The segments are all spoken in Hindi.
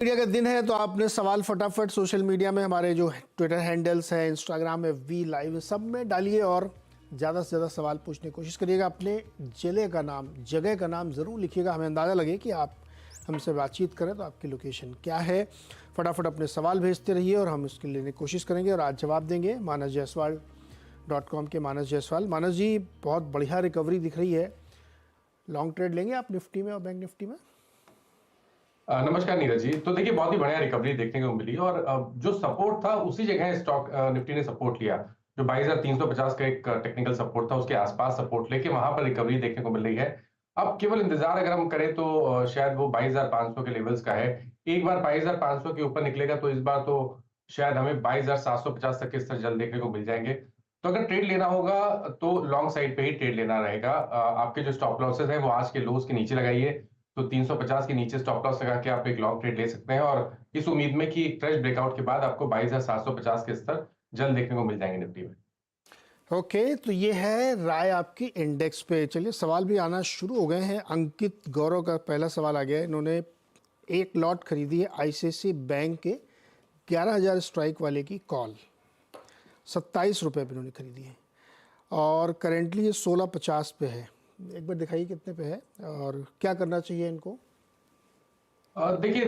मीडिया का दिन है तो आपने सवाल फटाफट सोशल मीडिया में हमारे जो ट्विटर हैंडल्स हैं, इंस्टाग्राम में वी लाइव, सब में डालिए और ज़्यादा से ज़्यादा सवाल पूछने की कोशिश करिएगा। अपने जगह का नाम ज़रूर लिखिएगा, हमें अंदाज़ा लगे कि आप हमसे बातचीत करें तो आपकी लोकेशन क्या है। फटाफट अपने सवाल भेजते रहिए और हम उसके लेने की कोशिश करेंगे और आज जवाब देंगे manasjaiswal.com के मानस जायसवाल। मानस जी, बहुत बढ़िया रिकवरी दिख रही है। लॉन्ग ट्रेड लेंगे आप निफ्टी में और बैंक निफ्टी में? नमस्कार नीरज जी। तो देखिए, बहुत ही बढ़िया रिकवरी देखने को मिली और जो सपोर्ट था उसी जगह स्टॉक निफ्टी ने सपोर्ट लिया। जो 22,350 का एक टेक्निकल सपोर्ट था, उसके आसपास सपोर्ट लेके वहां पर रिकवरी देखने को मिल रही है। अब केवल इंतजार अगर हम करें तो शायद वो 22,500 के लेवल्स का है। एक बार 22,500 के ऊपर निकलेगा तो इस बार तो शायद हमें 22,750 तक के स्तर जल्द देखने को मिल जाएंगे। तो अगर ट्रेड लेना होगा तो लॉन्ग साइड पे ही ट्रेड लेना रहेगा। आपके जो स्टॉप लॉसेस है वो आज के लोस के नीचे लगाइए। तो 350 के नीचे स्टॉप लॉस लगा के आप एक लॉन्ग ट्रेड ले सकते हैं और इस उम्मीद में कि फ्रेश ब्रेकआउट के बाद आपको 22,750 के स्तर जल्द देखने को मिल जाएंगे निफ्टी में। ओके, तो ये है राय आपकी इंडेक्स पे। चलिए, सवाल भी आना शुरू हो गए हैं। अंकित गौरव का पहला सवाल आ गया है। इन्होंने एक लॉट खरीदी है आईसीआईसीआई बैंक के 11,000 स्ट्राइक वाले की कॉल, 27 रुपये पे इन्होंने खरीदी है और करेंटली ये 16.50 पे है। एक बार दिखाइए कितने पे है और क्या करना चाहिए इनको? देखिए,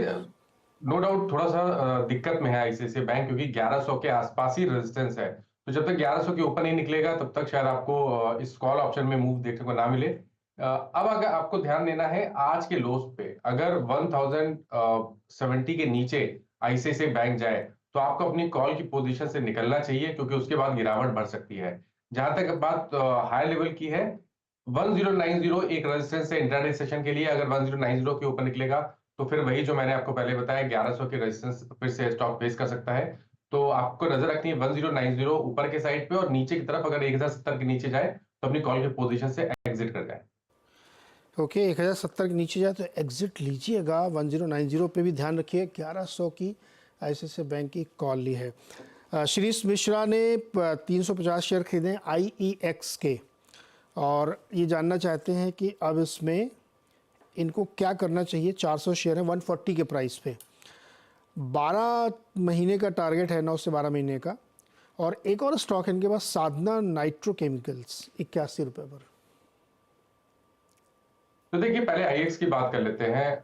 नो डाउट थोड़ा सा दिक्कत में है आईसीआईसीआई बैंक, क्योंकि 1100 के आसपास ही रेजिस्टेंस है। तो जब तक 1100 के ऊपर नहीं निकलेगा तब तक शायद आपको इस कॉल ऑप्शन में मूव देखने को ना मिले। अब अगर आपको ध्यान देना है आज के लोस पे, अगर 1070 के नीचे आईसीआईसीआई बैंक जाए तो आपको अपनी कॉल की पोजीशन से निकलना चाहिए, क्योंकि उसके बाद गिरावट बढ़ सकती है। जहां तक बात हाई लेवल की है, 1090 एक रेजिस्टेंस है इंट्राडे सेशन के लिए। अगर 1090 के ऊपर निकलेगा तो फिर वही जो मैंने आपको पहले बताया 1100 के रेजिस्टेंस फिर से स्टॉक फेस कर सकता है। तो आपको नजर रखनी है 1090 ऊपर के साइड पे, और नीचे की तरफ अगर 1070 के नीचे जाए तो अपनी कॉल के पोजीशन से एग्जिट कर जाए। ओके, 1070 के नीचे जाए तो एग्जिट लीजिएगा। 1090 पे भी ध्यान रखिए। 1100 की आईसीआईसीआई बैंक की कॉल ली है। श्रीष मिश्रा ने 350 शेयर खरीदे आईईएक्स के और ये जानना चाहते हैं कि अब इसमें इनको क्या करना चाहिए। 400 शेयर है 140 के प्राइस पे। 12 महीने का टारगेट है, 9 से 12 महीने का। और एक और स्टॉक है इनके पास, साधना नाइट्रो केमिकल्स, 81 रुपये पर। तो देखिए, पहले आईएक्स की बात कर लेते हैं।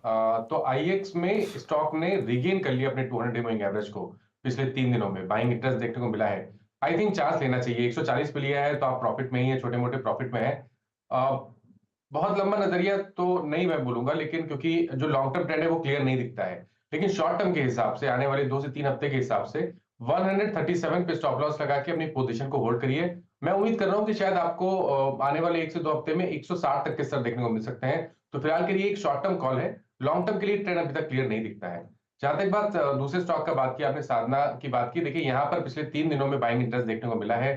तो आईएक्स में स्टॉक ने रिगेन कर लिया अपने 200 मूविंग एवरेज को। पिछले 3 दिनों में बाइंग इंटरेस्ट देखने को मिला है। आई थिंक चांस लेना चाहिए। 140 पे लिया है तो आप प्रॉफिट में ही है, छोटे मोटे प्रॉफिट में है। बहुत लंबा नजरिया तो नहीं मैं बोलूंगा, लेकिन क्योंकि जो लॉन्ग टर्म ट्रेंड है वो क्लियर नहीं दिखता है। लेकिन शॉर्ट टर्म के हिसाब से, आने वाले 2 से 3 हफ्ते के हिसाब से 137 पे स्टॉप लॉस लगा के अपनी पोजीशन को होल्ड करिए। मैं उम्मीद कर रहा हूं कि शायद आपको आने वाले 1 से 2 हफ्ते में 160 तक के स्तर देखने को मिल सकते हैं। तो फिलहाल के लिए एक शॉर्ट टर्म कॉल है। लॉन्ग टर्म के लिए ट्रेंड अभी तक क्लियर नहीं दिखता है। जहां तक बात दूसरे स्टॉक का बात की, आपने साधना की बात की। देखिए, यहाँ पर पिछले 3 दिनों में बाइंग इंटरेस्ट देखने को मिला है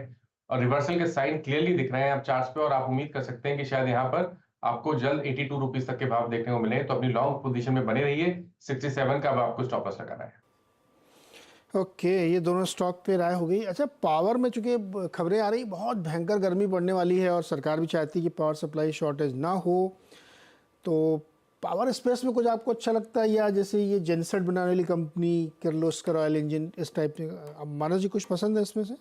और रिवर्सल के साइन क्लियरली दिख रहे हैं आप चार्ट्स पे, और आप उम्मीद कर सकते हैं कि शायद यहाँ पर आपको जल्द 82 रुपीज तक के भाव देखने को मिले। तो अपनी लॉन्ग पोजीशन में बने रहिए। 67 का अब आपको स्टॉप लॉस लगाना है। ओके, ये दोनों स्टॉक पे राय हो गई। अच्छा, पावर में चूंकि खबरें आ रही बहुत भयंकर गर्मी पड़ने वाली है और सरकार भी चाहती है कि पावर सप्लाई शॉर्टेज ना हो, तो पावर स्पेस में कुछ आपको अच्छा लगता है? या जैसे ये जेनसेट बनाने वाली कंपनी किर्लोस्कर ऑयल इंजन, इस टाइप के, अब मानस जी कुछ पसंद है इसमें से?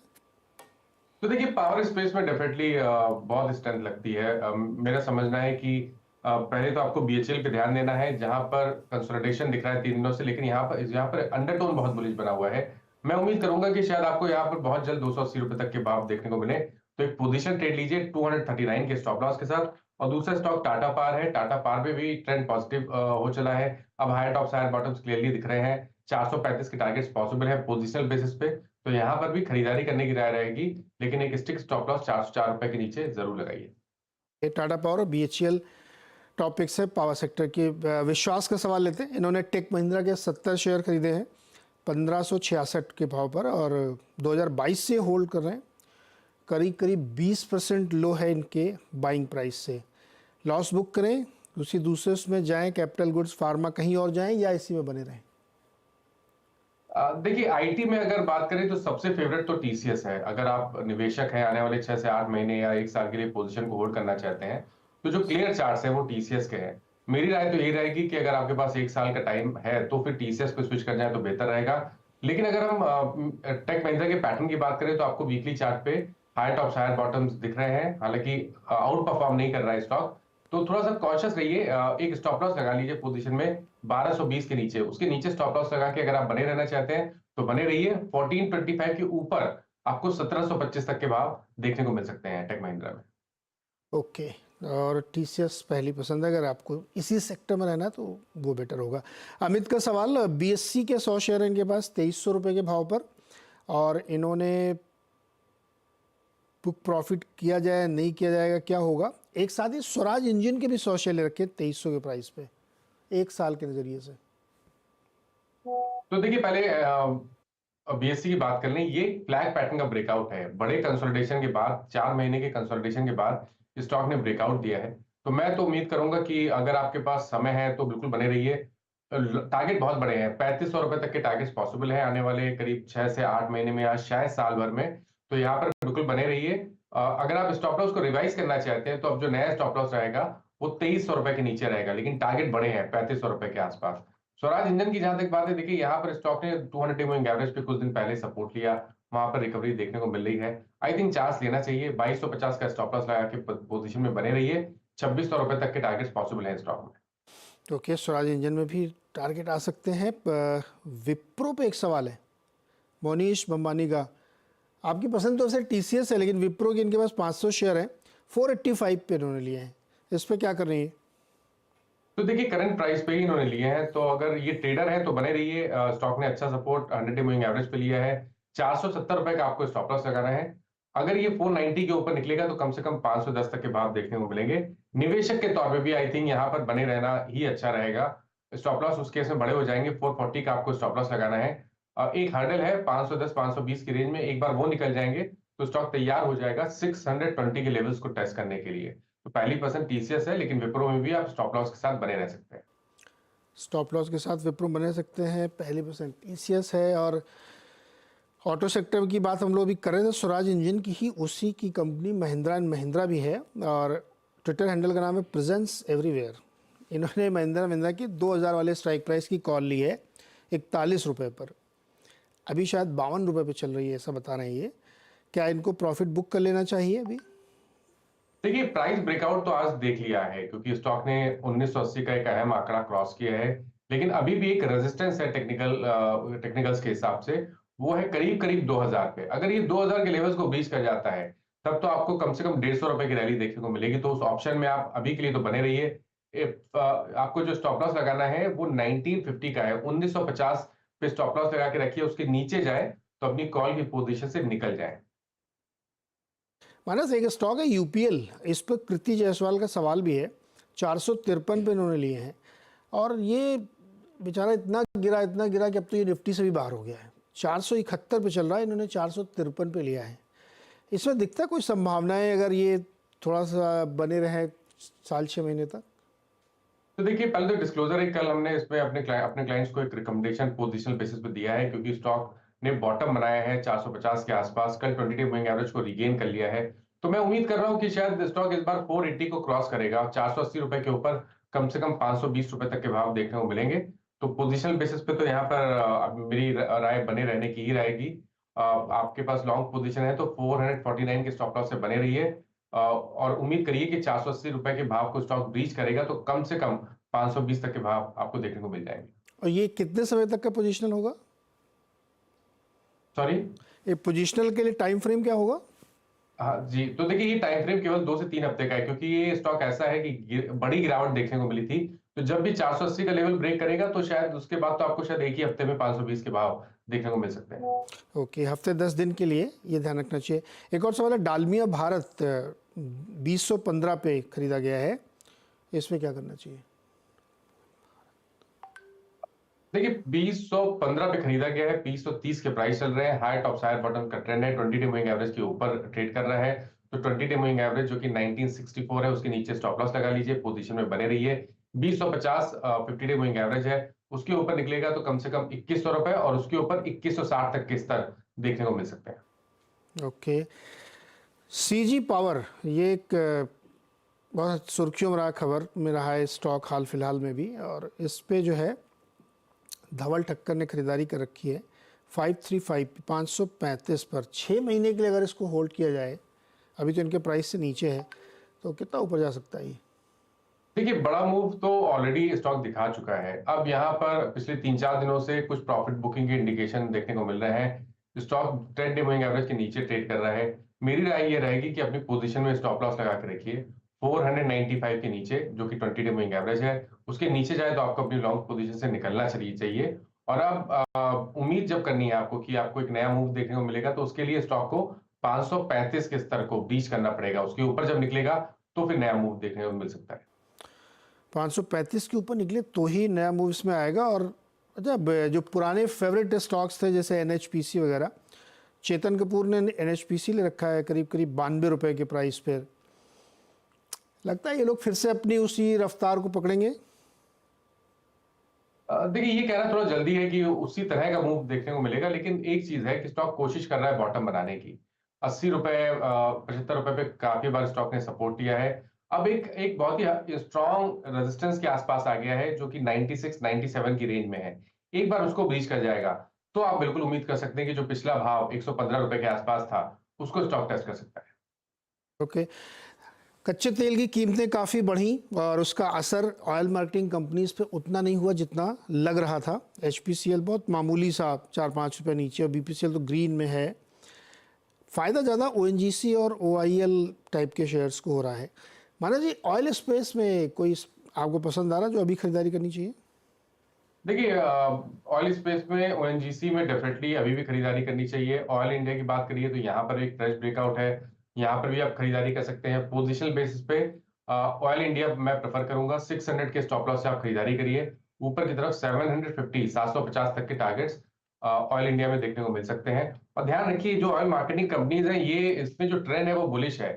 तो देखिए, पावर स्पेस में डेफिनेटली बहुत स्ट्रेंथ लगती है। मेरा समझना है कि पहले तो आपको बीएचईएल पे ध्यान देना है, जहां पर कंसोलिडेशन दिख रहा है 3 दिनों से, लेकिन यहाँ पर अंडरटोन बहुत बुलिश बना हुआ है। मैं उम्मीद करूंगा कि शायद आपको यहाँ पर बहुत जल्द 280 रुपए तक के भाव देखने को मिले। तो एक पोजीशन ट्रेड लीजिए 239 के स्टॉप लॉस के साथ। और दूसरा स्टॉक टाटा पावर है। टाटा पावर पे भी ट्रेंड पॉजिटिव हो चला है। अब higher tops higher bottoms clearly दिख रहे हैं। 435 के टारगेट्स पॉसिबल है पोजिशनल बेसिस पे। तो यहाँ पर भी खरीदारी करने की राय रहेगी, लेकिन एक स्टिक स्टॉप लॉस 404 रुपए के नीचे जरूर लगाइए। ये टाटा पावर और बीएचईएल टॉपिक्स है पावर सेक्टर के। विश्वास का सवाल लेते हैं। इन्होंने टेक महिंद्रा के 70 शेयर खरीदे हैं 1566 के भाव पर और 2022 से होल्ड कर रहे हैं। करीब करीब 20% लो है इनके बाइंग प्राइस से। लॉस बुक करें, दूसरे उसमें जाएं, कैपिटल गुड्स, फार्मा, कहीं और जाएं या इसी में बने रहें? देखिए, आईटी में अगर बात करें तो सबसे फेवरेट तो टीसीएस है। अगर आप निवेशक हैं, आने वाले 6 से 8 महीने या 1 साल के लिए पोजीशन को होल्ड करना चाहते हैं, तो जो क्लियर चार्ट्स हैं वो टीसीएस के हैं। मेरी राय तो यही रहेगी कि अगर आपके पास 1 साल का टाइम है, तो फिर टीसीएस पे स्विच कर जाएँ तो बेहतर रहेगा। लेकिन अगर हम टेक महिंद्रा के पैटर्न की बात करें तो आपको वीकली चार्ट पे हाई टॉप्स, हायर बॉटम्स दिख रहे हैं। हालाँकि आउट परफॉर्म नहीं कर रहा है स्टॉक, तो थोड़ा-सा कॉशियस रहिए। एक स्टॉप लॉस लगा लीजिए पोज़ीशन में 1220 के नीचे। उसके नीचे स्टॉप लॉस लगा के अगर आप बने रहना चाहते हैं, तो बने रहिए। 1425 के ऊपर आपको 1725 तक के भाव देखने को मिल सकते हैं टेक महिंद्रा में। ओके। और टीसीएस पहली पसंद है, अगर आपको इसी सेक्टर में रहना है तो वो बेटर होगा। अमित का सवाल, बीएससी के 100 शेयर हैं इनके पास 2300 रुपये के भाव पर, और इन्होंने बुक प्रॉफिट किया जाए नहीं किया जाएगा, क्या होगा? एक साथ ही स्वराज इंजन के भी 100 शेयर ले रखे 2300 के प्राइस पे, एक साल के नज़रिए से। तो देखिए, पहले बीएससी की बात कर लें। ये फ्लैग पैटर्न का ब्रेकआउट है। बड़े कंसोलिडेशन के बाद, 4 महीने के कंसोलिडेशन के बाद स्टॉक ने ब्रेकआउट दिया है। तो मैं तो उम्मीद करूंगा कि अगर आपके पास समय है तो बिल्कुल बने रहिए। टारगेट बहुत बड़े हैं, 3500 रुपए तक के टारगेट्स पॉसिबल है आने वाले करीब 6 से 8 महीने में या शायद साल भर में। तो यहाँ पर बिल्कुल बने रहिए। अगर आप स्टॉप लॉस को रिवाइज करना चाहते हैं तो अब जो नया स्टॉप लॉस रहेगा वो 2300 रुपए के नीचे रहेगा, लेकिन टारगेट बड़े हैं 3500 रुपए के आसपास। स्वराज इंजन की जहां तक बात है, देखिए यहाँ पर स्टॉक ने 200 डे मूविंग एवरेज पे कुछ दिन पहले सपोर्ट लिया, वहां पर रिकवरी देखने को मिल रही है। आई थिंक चांस लेना चाहिए। 2250 का स्टॉप लॉस लगा के पोजीशन में बने रहिए। 2600 रुपए तक के टारगेट्स पॉसिबल हैं स्टॉक में। तो क्या स्वराज इंजन में भी टारगेट आ सकते हैं? विप्रो पे एक सवाल है मोनीश बम्बानी का। आपकी पसंद तो वैसे टीसीएस है, लेकिन विप्रो के इनके पास 500 शेयर हैं, 485 पे इन्होंने लिए हैं, इस पे क्या कर रही है? तो देखिए, करंट प्राइस पे ही इन्होंने लिए हैं, तो अगर ये ट्रेडर है तो बने रहिए। स्टॉक ने अच्छा सपोर्ट 100 डे मूविंग एवरेज पे लिया है। 470 रुपए का आपको स्टॉप लॉस लगाना है। अगर ये 490 के ऊपर निकलेगा तो कम से कम 510 तक के भाव देखने को मिलेंगे। निवेशक के तौर पे भी आई थिंक यहाँ पर बने रहना ही अच्छा रहेगा। स्टॉप लॉस उस केस में बड़े हो जाएंगे। 440 का आपको स्टॉप लॉस लगाना है। एक हर्डल है 510 520 की रेंज में, एक बार वो निकल जाएंगे तो स्टॉक तैयार हो जाएगा 620 के लेवल्स को टेस्ट करने के लिए। तो पहली पसंद टीसीएस है, लेकिन विप्रो में भी आप स्टॉप लॉस के साथ बने रह सकते हैं। स्टॉप लॉस के साथ विप्रो बने सकते हैं, पहली परसेंट टीसीएस है। और ऑटो सेक्टर की बात हम लोग अभी कर रहे थे, स्वराज इंजन की ही उसी की कंपनी महिंद्रा एंड महिंद्रा भी है, और ट्विटर हैंडल का नाम है प्रेजेंस एवरीवेयर। इन्होंने महिंद्रा महिंद्रा की 2000 वाले स्ट्राइक प्राइस की कॉल ली है 41 रुपये पर, अभी शायद 52 रुपये पे चल रही है, ऐसा बता रहे हैं ये। क्या इनको प्रॉफिट बुक कर लेना चाहिए अभी? देखिए, प्राइस ब्रेकआउट तो आज देख लिया है, क्योंकि स्टॉक ने 1980 का एक अहम आंकड़ा क्रॉस किया है। लेकिन अभी भी एक रेजिस्टेंस है टेक्निकल्स के हिसाब से, वो है करीब करीब 2000 पे। अगर ये 2000 के लेवल्स को ब्रीच कर जाता है, तब तो आपको कम से कम 150 रुपए की रैली देखने को मिलेगी। तो उस ऑप्शन में आप अभी के लिए तो बने रहिए। आपको जो स्टॉप लॉस लगाना है वो 1950 का है। 1950 पे स्टॉप लॉस लगा के रखिए। उसके नीचे जाए तो अपनी कॉल की पोजीशन से निकल जाए। मानस, एक स्टॉक है यूपीएल, इस पर कृति जायसवाल का सवाल भी है। 453 पे इन्होंने लिए हैं, और ये बेचारा इतना गिरा कि अब तो ये निफ्टी से भी बाहर हो गया है। 471 पे चल रहा है, इन्होंने 453 पे लिया है। इसमें दिखता है कोई संभावनाएं, अगर ये थोड़ा सा बने रहे साल 6 महीने तक? तो देखिए, पहले तो डिस्क्लोजर है, कल हमने इसमें अपने क्लाइंट्स को एक रिकमेंडेशन पोजिशनल बेसिस पे दिया है, क्योंकि स्टॉक ने बॉटम बनाया है 450 के आसपास। कल 20 डे मूविंग एवरेज को रिगेन कर लिया है। तो मैं उम्मीद कर रहा हूं कि शायद स्टॉक इस बार 480 को क्रॉस करेगा। 480 रुपए के ऊपर कम से कम 520 रुपए तक के भाव देखने को मिलेंगे। तो पोजिशनल बेसिस पे तो यहाँ पर मेरी राय बने रहने की ही रहेगी। आपके पास लॉन्ग पोजीशन है तो 449 के स्टॉप लॉस से बने रहिए। और उम्मीद करिए कि 480 रुपए के भाव को स्टॉक ब्रीच करेगा तो कम से कम 520 तक के भाव आपको देखने को मिल जाएंगे। और ये कितने समय तक का पोजिशनल होगा? सॉरी? ये पोजिशनल के लिए टाइम फ्रेम क्या होगा? हाँ जी, तो देखिए, ये टाइम फ्रेम केवल 2 से 3 हफ्ते का है, क्योंकि ये स्टॉक ऐसा है कि बड़ी गिरावट देखने को मिली थी। तो जब भी 480 का लेवल ब्रेक करेगा तो शायद उसके बाद तो आपको शायद एक ही हफ्ते में 520 के भाव देखने को मिल सकते हैं। ओके, हफ्ते 10 दिन के लिए ये ध्यान रखना चाहिए। एक और सवाल है, डालमिया भारत 2015 पे खरीदा गया है, इसमें क्या करना चाहिए? देखिए, 2015 पे खरीदा गया है, 2030 के प्राइस चल रहे हैं। हाई टॉप हायर बॉटम का ट्रेंड है। 20 डे मूविंग एवरेज के ऊपर ट्रेड कर रहा है। तो 20 डे मूविंग एवरेज जो कि 1964 है, उसके नीचे स्टॉप लॉस लगा लीजिए, पोजीशन में बने रहिए। 2050 50 डे मूविंग एवरेज है, उसके ऊपर निकलेगा तो कम से कम 2100 रुपए, और उसके ऊपर 2160 तक के स्तर देखने को मिल सकते हैं। ओके, सीजी पावर, ये एक बहुत सुर्खियों में रहा, खबर में रहा है स्टॉक हाल फिलहाल में भी, और इस पे जो है धवल ठक्कर ने खरीदारी कर रखी है 535 535 पर। 6 महीने के लिए अगर इसको होल्ड किया जाए, अभी तो इनके प्राइस से नीचे है, तो कितना ऊपर जा सकता है ये? देखिए, बड़ा मूव तो ऑलरेडी स्टॉक दिखा चुका है। अब यहाँ पर पिछले 3-4 दिनों से कुछ प्रॉफिट बुकिंग के इंडिकेशन देखने को मिल रहे हैं। स्टॉक 10 डे मूविंग एवरेज के नीचे ट्रेड कर रहा है। मेरी राय ये रहेगी कि अपनी पोजीशन में स्टॉप लॉस लगा के रखिए 495 के नीचे, जो कि 20 डे मूविंग एवरेज है। उसके नीचे जाए तो आपको अपनी लॉन्ग पोजीशन से निकलना चाहिए। और अब उम्मीद जब करनी है आपको कि आपको एक नया मूव देखने को मिलेगा, तो उसके लिए स्टॉक को 535 के स्तर को ब्रीच करना पड़ेगा। उसके ऊपर जब निकलेगा तो फिर नया मूव देखने को मिल सकता है। 535 के ऊपर निकले तो ही नया मूव इसमें आएगा। और अच्छा, जो पुराने फेवरेट स्टॉक्स थे जैसे एनएचपीसी वगैरह, चेतन कपूर ने एनएचपीसी ले रखा है करीब करीब 92 रुपए के प्राइस पर। लगता है ये लोग फिर से अपनी उसी रफ्तार को पकड़ेंगे। देखिए, ये कहना थोड़ा जल्दी है कि उसी तरह का मूव देखने को मिलेगा, लेकिन एक चीज है कि स्टॉक कोशिश कर रहा है बॉटम बनाने की। 80 रुपए 75 रुपए पे काफी बार स्टॉक ने सपोर्ट लिया है। अब एक एक बहुत ही स्ट्रॉन्ग रेजिस्टेंस के आसपास आ गया है, जो कि 96 97 की रेंज में है। एक बार उसको ब्रीच कर जाएगा तो आप बिल्कुल उम्मीद कर सकते हैं कि जो पिछला भाव 115 रुपए के आसपास था, उसको स्टॉक टेस्ट कर सकता है। ओके, कच्चे तेल की कीमतें काफ़ी बढ़ी और उसका असर ऑयल मार्केटिंग कंपनीज पे उतना नहीं हुआ जितना लग रहा था। एचपीसीएल बहुत मामूली सा 4-5 रुपये नीचे, और बीपीसीएल तो ग्रीन में है। फ़ायदा ज़्यादा ओएनजीसी और ओआईएल टाइप के शेयर्स को हो रहा है। माना जी, ऑयल स्पेस में कोई आपको पसंद आ रहा जो अभी खरीदारी करनी चाहिए? देखिए, ऑयल स्पेस में ओएनजीसी में डेफिनेटली अभी भी खरीदारी करनी चाहिए। ऑयल इंडिया की बात करिए तो यहाँ पर एक फ्रेश ब्रेकआउट है। यहाँ पर भी आप खरीदारी कर सकते हैं पोजिशनल बेसिस पे। ऑयल इंडिया मैं प्रेफर करूंगा 600 के स्टॉप लॉस से आप खरीदारी करिए। ऊपर की तरफ 750 750 तक के टारगेट्स ऑयल इंडिया में देखने को मिल सकते हैं। और ध्यान रखिए, जो ऑयल मार्केटिंग कंपनीज हैं, ये इसमें जो ट्रेंड है वो बुलिश है।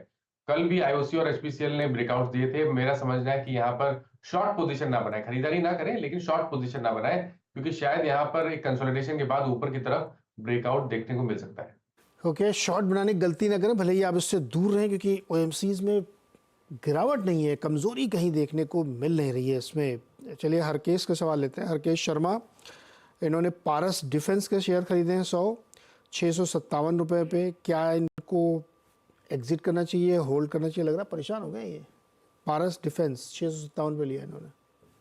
कल भी आईओसी और एचपीसीएल ने ब्रेकआउट दिए थे। मेरा समझना है कि यहाँ पर शॉर्ट पोजीशन ना बनाए, खरीदारी ना करें, लेकिन शॉर्ट पोजीशन ना बनाए, क्योंकि शायद यहाँ पर एक कंसोलिडेशन के बाद ऊपर की तरफ ब्रेकआउट देखने को मिल सकता है। ओके, शॉर्ट बनाने की गलती ना करें, भले ही आप इससे दूर रहें, क्योंकि ओएमसीज में गिरावट नहीं है, कमज़ोरी कहीं देखने को मिल नहीं रही है इसमें। चलिए हरकेश का सवाल लेते हैं। हरकेश शर्मा, इन्होंने पारस डिफेंस के शेयर खरीदे हैं 657 रुपये पे। क्या इनको एग्जिट करना चाहिए, होल्ड करना चाहिए? लग रहा परेशान हो गए ये। पारस डिफेंस 657 पे लिया इन्होंने।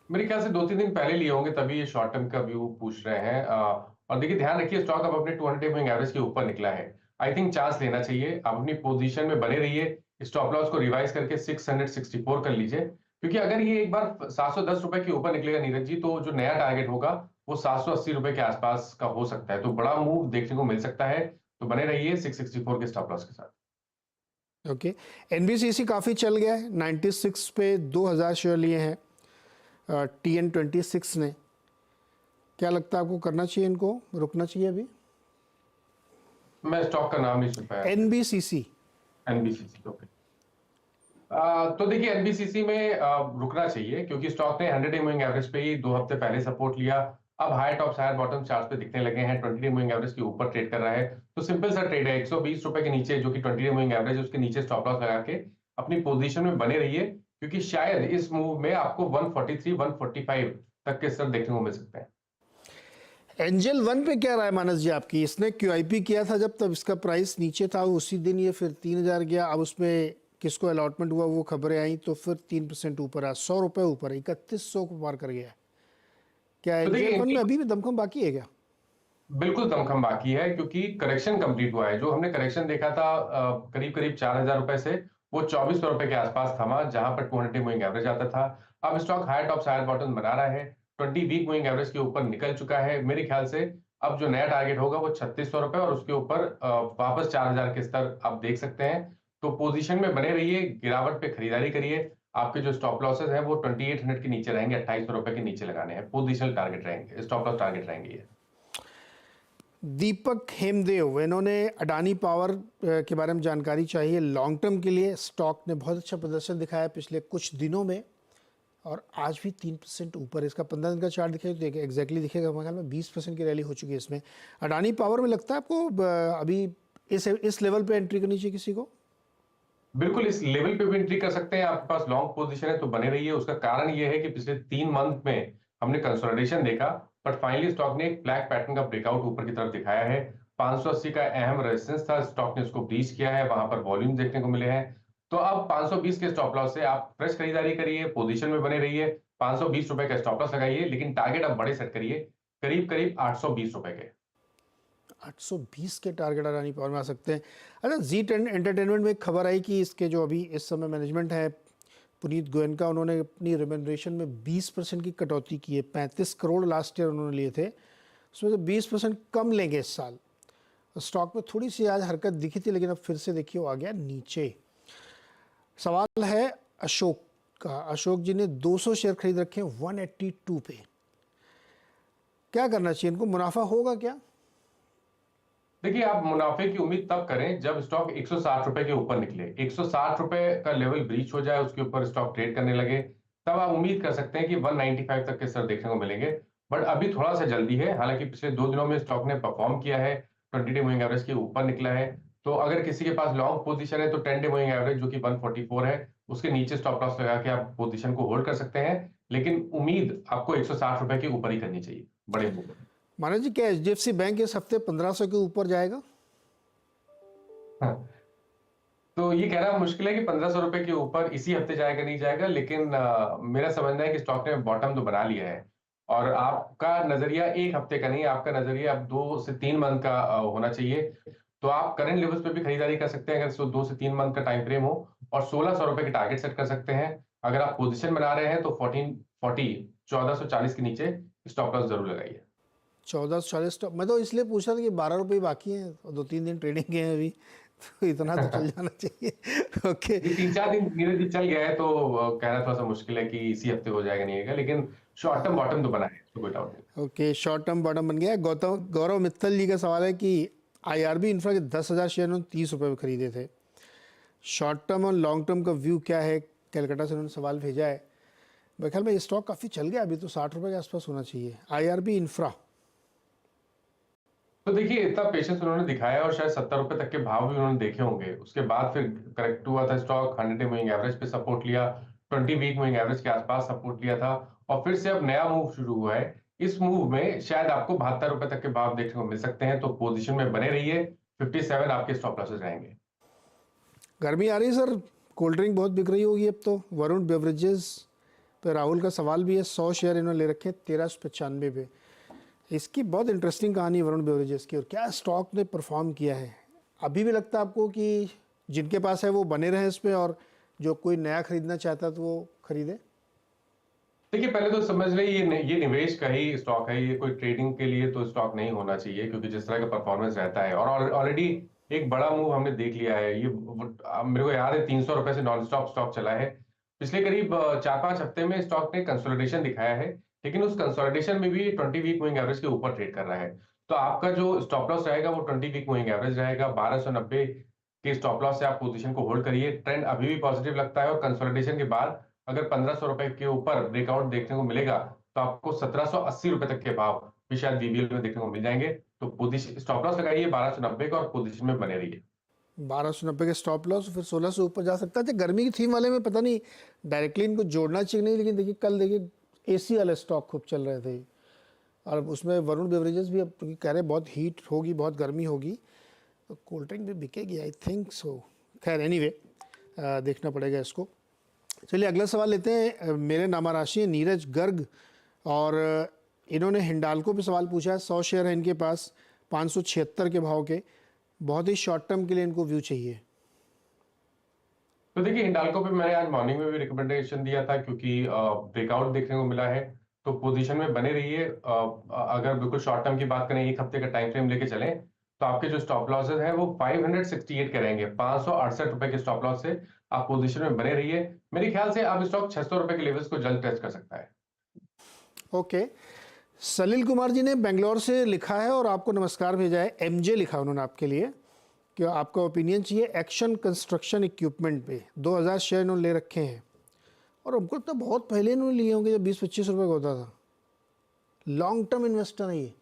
मेरे ख्याल से 2-3 दिन पहले लिए होंगे, तभी ये शॉर्ट टर्म का व्यू पूछ रहे हैं। और देखिए, ध्यान रखिए, स्टॉक अब अपने 200 मूविंग एवरेज के ऊपर निकला है। आई थिंक चांस लेना चाहिए। आप अपनी पोजीशन में बने रहिए। स्टॉप लॉस को रिवाइज करके 664 कर लीजिए, क्योंकि अगर ये एक बार 710 रुपए के ऊपर निकलेगा नीरज जी, तो जो नया टारगेट होगा वो 780 रुपए के आसपास का हो सकता है। तो बड़ा मूव देखने को मिल सकता है। तो बने रहिए 664 के स्टॉप लॉस के साथ। ओके, एनबीसीसी काफ़ी चल गया है, 96 पे 2000 शेयर लिए हैं TN26 ने। क्या लगता है आपको, करना चाहिए इनको, रुकना चाहिए अभी? मैं स्टॉक का नाम नहीं सुन पाया। एनबीसीसी। NBCC, okay. तो देखिए, एनबीसीसी में रुकना चाहिए, क्योंकि स्टॉक ने 100 डे मूविंग एवरेज पे ही 2 हफ्ते पहले सपोर्ट लिया। अब higher tops higher bottom charts पे दिखने लगे हैं। 20 डे मूविंग एवरेज के ऊपर ट्रेड कर रहा है। तो सिंपल सा ट्रेड है, 120 रुपए के नीचे, जो कि 20 डे मूविंग एवरेज है, उसके नीचे स्टॉप लॉस लगा के अपनी पोजीशन में बने रहिए, क्योंकि शायद इस मूव में आपको 143 145 तक के स्तर देखने को मिल सकते हैं। एंजल वन पे क्या राय मानस जी आपकी? इसने क्यूआईपी किया था जब, तब इसका प्राइस नीचे था, उसी दिन ये फिर 3000 गया। अब उसमें किसको अलॉटमेंट हुआ वो खबरें आई, तो फिर 3% ऊपर आया, 100 रुपये ऊपर, 3100 को पार कर गया है। क्या तो देखिए, एंजल वन में अभी भी दमखम बाकी है क्या? बिल्कुल दमखम बाकी है, क्योंकि करेक्शन कंप्लीट हुआ है। जो हमने करेक्शन देखा था करीब करीब 4000 रुपए से, वो 2400 रुपए के आसपास थमा, जहां पर 200 मूविंग एवरेज आता था। अब stock higher top higher bottom बना रहा है। 20 वीक मूविंग एवरेज के ऊपर निकल चुका है। मेरे ख्याल से अब जो नया टारगेट होगा वो 3600 रुपए, और उसके ऊपर वापस 4000 के स्तर आप देख सकते हैं। तो पोजीशन में बने रहिए, गिरावट पे खरीदारी करिए। आपके जो स्टॉप लॉसेस हैं वो 2800 के नीचे रहेंगे, 2800 रुपए के नीचे लगाने हैं। पोजिशनल टारगेट रहेंगे, स्टॉप लॉस टारगेट रहेंगे ये। दीपक हेमदेव, इन्होंने अडानी पावर के बारे में जानकारी चाहिए लॉन्ग टर्म के लिए। स्टॉक ने बहुत अच्छा प्रदर्शन दिखाया पिछले कुछ दिनों में, और आज भी 3% ऊपर। इसका 15 दिन का चार्ट दिखेगा तो एग्जैक्टली दिखेगा, मेरे ख्याल में 20% की रैली हो चुकी है इसमें। अडानी पावर में लगता है आपको अभी इस लेवल पे एंट्री करनी चाहिए किसी को? बिल्कुल इस लेवल पे भी एंट्री कर सकते हैं। आपके पास लॉन्ग पोजीशन है तो बने रहिए। उसका कारण ये है कि पिछले 3 मंथ में हमने कंसोलिडेशन देखा, बट फाइनली स्टॉक ने एक फ्लैग पैटर्न का ब्रेकआउट ऊपर की तरफ दिखाया है। 580 का अहम रेजिस्टेंस था, स्टॉक ने उसको ब्रीच किया है, वहां पर वॉल्यूम देखने को मिले हैं। तो अब 520 के स्टॉप लॉस से आप फ्रेश खरीदारी करिए, पोजीशन में बने रहिए। 520 रुपए का स्टॉप लॉस लगाइए, लेकिन टारगेट अब बड़े सेट करिए, करीब करीब 820 रुपए के। 820 के टारगेट अडानी पावर में आ सकते हैं। अच्छा, जी एंटरटेनमेंट में एक खबर आई कि इसके जो अभी इस समय मैनेजमेंट है पुनीत गोयनका का, उन्होंने अपनी रेम्यूनरेशन में 20% की कटौती की है। 35 करोड़ लास्ट ईयर उन्होंने लिए थे, उसमें से 20% कम लेंगे इस साल। स्टॉक में थोड़ी सी आज हरकत दिखी थी, लेकिन अब फिर से देखिए वो आ गया नीचे। सवाल है अशोक का। अशोक जी ने 200 शेयर खरीद रखे हैं 182 पे। क्या करना चाहिए इनको, मुनाफा होगा क्या? देखिए, आप मुनाफे की उम्मीद तब करें जब स्टॉक 160 रुपए के ऊपर निकले, 160 रुपए का लेवल ब्रीच हो जाए, उसके ऊपर स्टॉक ट्रेड करने लगे, तब आप उम्मीद कर सकते हैं कि 195 तक के स्तर देखने को मिलेंगे। बट अभी थोड़ा सा जल्दी है। हालांकि पिछले 2 दिनों में स्टॉक ने परफॉर्म किया है, 20 डे मूविंग एवरेज के ऊपर निकला है। तो अगर किसी के पास लॉन्ग पोजीशन है तो 10 डे मूविंग एवरेज जो कि 144 है, उसके नीचे स्टॉप लॉस लगा के आप पोजीशन को होल्ड कर सकते हैं। लेकिन उम्मीद आपको 160 रुपए के ऊपर ही करनी चाहिए बड़े मूव में। माना जी, क्या HDFC बैंक इस हफ्ते 1500 के ऊपर जाएगा? हाँ, तो ये कहना मुश्किल है कि 1500 रुपए के ऊपर इसी हफ्ते जाएगा नहीं जाएगा, लेकिन मेरा समझना है कि स्टॉक ने बॉटम तो बना लिया है। और आपका नजरिया एक हफ्ते का नहीं, आपका नजरिया अब 2 से 3 मंथ का होना चाहिए। तो आप करंट लेवल्स पे भी खरीदारी कर सकते हैं अगर 2 से 3 मंथ का टाइम फ्रेम हो, और 1600 रुपए के टारगेट सेट कर सकते हैं। अगर आप पोजीशन बना रहे हैं तो 1440 के नीचे स्टॉप लॉस जरूर लगाइए। 1440 स्टॉक। मैं तो इसलिए पूछ रहा था कि 12 रुपये बाकी हैं और 2-3 दिन ट्रेडिंग के हैं अभी, तो इतना तो चल जाना चाहिए। ओके। ये 3-4 दिन धीरे धीरे चल गया है, तो कहना थोड़ा सा मुश्किल है कि इसी हफ्ते हो जाएगा नहीं होगा, लेकिन शॉर्ट टर्म बॉटम तो बना है, तो कोई डाउट नहीं। ओके, शॉर्ट टर्म बॉटम बन गया। गौरव मित्तल जी का सवाल है कि IRB इंफ्रा के 10,000 शेयर उन्होंने 30 रुपये में खरीदे थे। शॉर्ट टर्म और लॉन्ग टर्म का व्यू क्या है? कलकत्ता से उन्होंने सवाल भेजा है। मेरे ख्याल में ये स्टॉक काफ़ी चल गया, अभी तो 60 रुपये के आसपास होना चाहिए। IRB infra. तो देखिए, इतना पेशेंस उन्होंने दिखाया और शायद 70 रुपए तक के भाव भी उन्होंने देखे होंगे। उसके बाद फिर करेक्ट हुआ था स्टॉक, 100 डे मूविंग एवरेज पे सपोर्ट लिया, 20 वीक मूविंग एवरेज के आसपास सपोर्ट लिया था, और फिर से अब नया मूव शुरू हुआ है। इस मूव में शायद आपको 72 रुपए तक के भाव देखने को मिल सकते हैं, तो पोजीशन में बने रहिए। 57 आपके स्टॉप लॉसेस रहेंगे। गर्मी आ रही है सर, कोल्ड ड्रिंक बहुत बिक रही होगी अब तो। वरुण बेवरेजेस पे राहुल का सवाल भी है। 100 शेयर इन्होंने ले रखे हैं 1395 पे। इसकी बहुत इंटरेस्टिंग कहानी है वरुण बेवरेजेस की, और क्या स्टॉक ने परफॉर्म किया है। अभी भी लगता है आपको कि जिनके पास है वो बने रहे इस पे, और जो कोई नया खरीदना चाहता है तो वो खरीदे? देखिए, पहले तो समझ लें ये निवेश का ही स्टॉक है, ये कोई ट्रेडिंग के लिए तो स्टॉक नहीं होना चाहिए, क्योंकि जिस तरह का परफॉर्मेंस रहता है, और ऑलरेडी एक बड़ा मूव हमने देख लिया है। मेरे को याद है 300 रुपए से नॉन स्टॉप स्टॉक चला है। पिछले करीब 4-5 हफ्ते में स्टॉक ने कंसोलिडेशन दिखाया है, लेकिन उस कंसोलिडेशन में भी 20 वीक मूविंग एवरेज के ऊपर ट्रेड कर रहा है। तो आपका जो स्टॉप लॉस रहेगा वो 20 वीक मूविंग एवरेज रहेगा। 1290 के स्टॉप लॉस से आप पोजीशन को होल्ड करिए। ट्रेंड अभी भी पॉजिटिव लगता है, और कंसोलिडेशन के बाद अगर 1500 रुपए के ऊपर ब्रेकआउट देखने को मिलेगा, तो आपको 1780 रुपए तक के भाव भी शायद BBL में देखने को मिल जाएंगे। तो पोजीशन स्टॉप लॉस लगाइए 1290 का, और पोजीशन में बने रहिए। 1290 के स्टॉप लॉस, फिर 16 से ऊपर जा सकता है। अच्छा, गर्मी की थीम वाले में पता नहीं डायरेक्टली इनको जोड़ना चाहिए नहीं, लेकिन देखिए कल देखिए AC वाले स्टॉक खूब चल रहे थे, और उसमें वरुण बेवरेजेस भी अब कह रहे हैं बहुत हीट होगी, बहुत गर्मी होगी, तो कोल्ड ड्रिंक भी बिकेगी, आई थिंक सो। खैर एनीवे, देखना पड़ेगा इसको। चलिए अगला सवाल लेते हैं। मेरे नामा राशि है नीरज गर्ग, और इन्होंने हिंडाल्को पे सवाल पूछा है। 100 शेयर है इनके पास 576 के भाव के। बहुत ही शॉर्ट टर्म के लिए इनको व्यू चाहिए। तो देखिए, हिंडाल्को पे मैंने आज मॉर्निंग में भी रिकमेंडेशन दिया था, क्योंकि ब्रेकआउट देखने को मिला है। तो पोजीशन में बने रहिए। अगर बिल्कुल शॉर्ट टर्म की बात करें, एक हफ्ते का टाइम फ्रेम लेके चलें, तो आपके जो स्टॉप लॉसेस हैं वो 568 के रहेंगे। 568 रुपए के स्टॉप लॉस से आप पोजीशन में बने रहिए। मेरे ख्याल से अब स्टॉक 600 रुपए के लेवल्स को जल्द टेस्ट कर सकता है। ओके, सलील कुमार जी ने बेंगलोर से लिखा है और आपको नमस्कार भेजा है। MJ लिखा उन्होंने आपके लिए कि आपका ओपिनियन चाहिए एक्शन कंस्ट्रक्शन इक्विपमेंट पे। 2000 शेयर इन्होंने ले रखे हैं, और हमको तो बहुत पहले इन्होंने लिए होंगे जब 20-25 रुपये का होता था। लॉन्ग टर्म इन्वेस्टर है ये।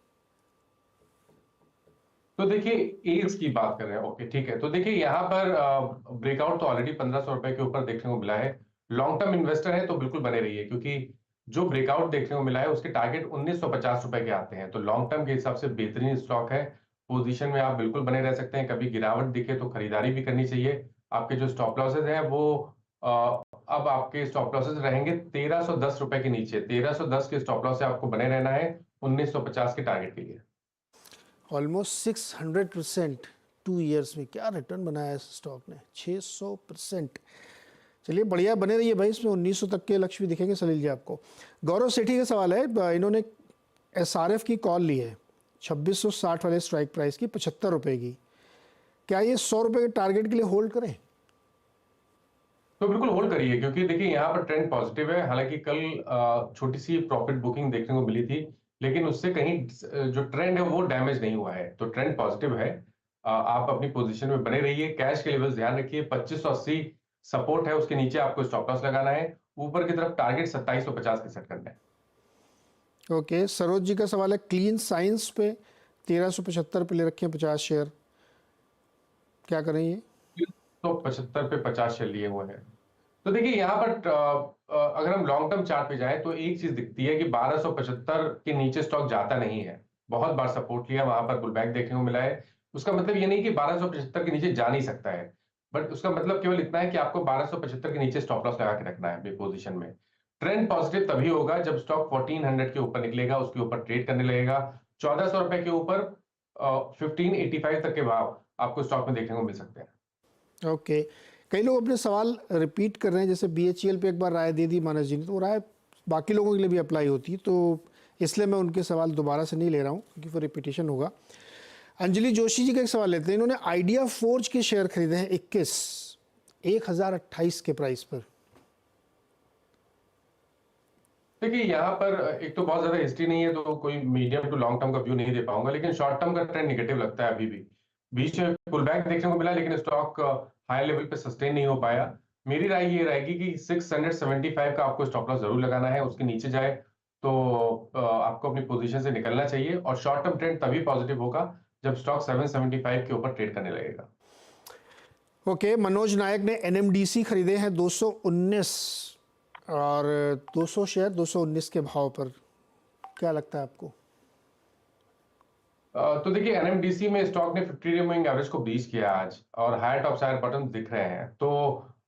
तो देखिए एज की बात कर रहे हैं, ओके ठीक है। तो देखिए यहाँ पर ब्रेकआउट तो ऑलरेडी 1500 रुपए के ऊपर देखने को मिला है। लॉन्ग टर्म इन्वेस्टर है तो बिल्कुल बने रहिए, क्योंकि जो ब्रेकआउट देखने को मिला है उसके टारगेट 1950 रुपए के आते हैं। तो लॉन्ग टर्म के हिसाब से बेहतरीन स्टॉक है। पोजीशन में आप बिल्कुल बने रह सकते हैं। कभी गिरावट दिखे तो खरीदारी भी करनी चाहिए। आपके जो स्टॉप लॉसेज हैं वो अब आपके स्टॉप लॉसेज रहेंगे 1310 रुपए के नीचे। 1310 के स्टॉप लॉस से आपको बने रहना है 1950 के टारगेट के लिए। ऑलमोस्ट 600% 2 ईयर्स में क्या रिटर्न बनाया है इस स्टॉक ने, 600%। चलिए बढ़िया, बने रहिए भाई, इसमें 1900 तक के लक्ष्य भी दिखेंगे सलील जी आपको। गौरव सेठी का सवाल है, इन्होंने SRF की कॉल ली है 2660 वाले स्ट्राइक प्राइस की 75 रुपए की, क्या ये 100 रुपए के टारगेट के लिए होल्ड करें? तो बिल्कुल होल्ड करिए, क्योंकि देखिए यहाँ पर ट्रेंड पॉजिटिव है। हालांकि कल छोटी सी प्रॉफिट बुकिंग देखने को मिली थी, लेकिन उससे कहीं जो ट्रेंड है वो डैमेज नहीं हुआ है। तो ट्रेंड पॉजिटिव है। आप अपनी पोजीशन में बने रहिए। कैश के लेवल्स ध्यान रखिए। 2580 सपोर्ट है, उसके नीचे आपको स्टॉप लॉस लगाना है। ऊपर की तरफ टारगेट 2750 के सेट करना है। ओके, सरोज जी का सवाल है, क्लीन साइंस पे 1375 पे ले रखे हैं 50 शेयर, क्या करें ये? तो 75 पे 50 शेयर लिए हुए हैं। तो देखिए यहाँ पर अगर हम लॉन्ग टर्म चार्ट पे जाएं तो एक चीज दिखती है कि 1275 के नीचे स्टॉक जाता नहीं है। बहुत बार सपोर्ट लिया, वहां पर पुल बैक देखने को मिला है। उसका मतलब ये नहीं कि 1275 के नीचे जा नहीं सकता है, बट उसका मतलब केवल इतना है कि आपको 1275 के नीचे स्टॉप लॉस लगा के रखना है अपनी पोजीशन में। ट्रेंड पॉजिटिव तभी होगा जब स्टॉक 1400 के ऊपर निकलेगा, उसके ऊपर ट्रेड करने लगेगा। 1400 रुपए के ऊपर 1585 तक के भाव आपको स्टॉक में देखने को मिल सकते हैं। ओके, कई लोग अपने सवाल रिपीट कर रहे हैं, जैसे BHEL पे एक बार राय दे दी मानस जी ने, तो वो राय बाकी लोगों के लिए भी अप्लाई होती है, तो इसलिए मैं उनके सवाल दोबारा से नहीं ले रहा हूँ क्योंकि वो रिपीटिशन होगा। अंजलि जोशी जी का एक सवाल लेते हैं, इन्होंने आइडिया फोर्ज के शेयर खरीदे हैं 1028 के प्राइस पर। देखिए यहाँ पर एक तो बहुत ज्यादा हिस्ट्री नहीं है, तो कोई मीडियम टू लॉन्ग टर्म का व्यू नहीं दे पाऊंगा, लेकिन शॉर्ट टर्म का ट्रेंड निगेटिव लगता है अभी भी। बीच में पुल बैक देखने को मिला, लेकिन स्टॉक हाई लेवल पे सस्टेन नहीं हो पाया। मेरी राय ये रहेगी कि 675 का आपको स्टॉप लॉस जरूर लगाना है। उसके नीचे जाए तो आपको अपनी पोजीशन से निकलना चाहिए। और शॉर्ट टर्म ट्रेंड तभी पॉजिटिव होगा जब स्टॉक 775 के ऊपर ट्रेड करने लगेगा। ओके, मनोज नायक ने NMDC खरीदे हैं 219 और 200 शेयर 219 के भाव पर, क्या लगता है आपको? तो देखिए NMDC में स्टॉक ने 50 डे मूविंग एवरेज को ब्रीच किया आज, और हायर टॉप साइड बटन दिख रहे हैं। तो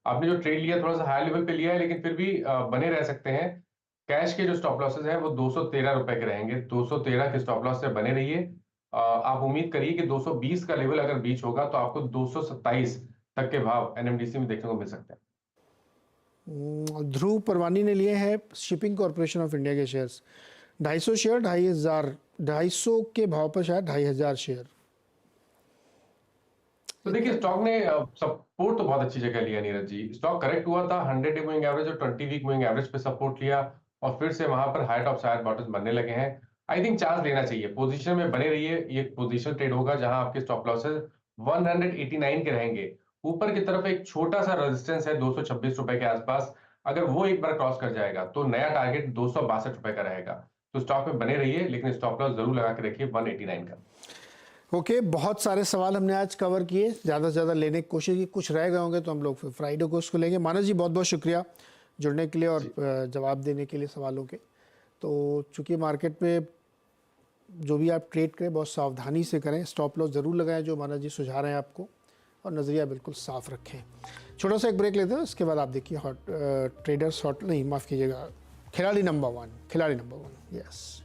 आपने जो ट्रेड लिया थोड़ा सा हाई लेवल पे लिया है, लेकिन फिर भी बने रह सकते हैं। कैश के जो स्टॉप लॉसेज हैं वो 213 रुपए के रहेंगे। 213 के स्टॉप लॉस से बने रहिए। आप उम्मीद करिए कि 220 का लेवल अगर बीच होगा तो आपको 227 तक के भाव NMDC में देखने को मिल सकते हैं। ध्रुव परवानी ने लिए हैं शिपिंग कॉरपोरेशन ऑफ इंडिया के शेयर्स, 250 शेयर 250 के भाव पर, शायद 2500 शेयर। तो देखिए स्टॉक ने सपोर्ट तो बहुत अच्छी जगह लिया नीरज जी। स्टॉक करेक्ट हुआ था 100 डे मूविंग एवरेज और 20 वीक मूविंग एवरेज पे सपोर्ट लिया, और फिर से वहां पर हाई टॉप साइड बॉटम बनने लगे हैं। आई थिंक चांस लेना चाहिए, पोजीशन में बने रहिए। ये पोजीशन ट्रेड होगा जहां आपके स्टॉप लॉसेस 189 के रहेंगे। ऊपर की तरफ एक छोटा सा रेजिस्टेंस है 226 रुपए के आसपास। अगर वो एक बार क्रॉस कर जाएगा तो नया टारगेट 262 रुपए का रहेगा। तो स्टॉक में बने रहिए, लेकिन स्टॉप लॉस जरूर लगा के रखिए 189 का। ओके, बहुत सारे सवाल हमने आज कवर किए, ज़्यादा से ज़्यादा लेने की कोशिश की, कुछ रह गए होंगे तो हम लोग फिर फ्राइडे को उसको लेंगे। मानस जी बहुत बहुत शुक्रिया जुड़ने के लिए और जवाब देने के लिए सवालों के। तो चूँकि मार्केट में जो भी आप ट्रेड करें बहुत सावधानी से करें, स्टॉप लॉस ज़रूर लगाएं जो मानस जी सुझा रहे हैं आपको, और नज़रिया बिल्कुल साफ रखें। छोटा सा एक ब्रेक लेते हैं, उसके बाद आप देखिए ट्रेडर्स हॉट नहीं, माफ़ कीजिएगा, खिलाड़ी नंबर वन, यस।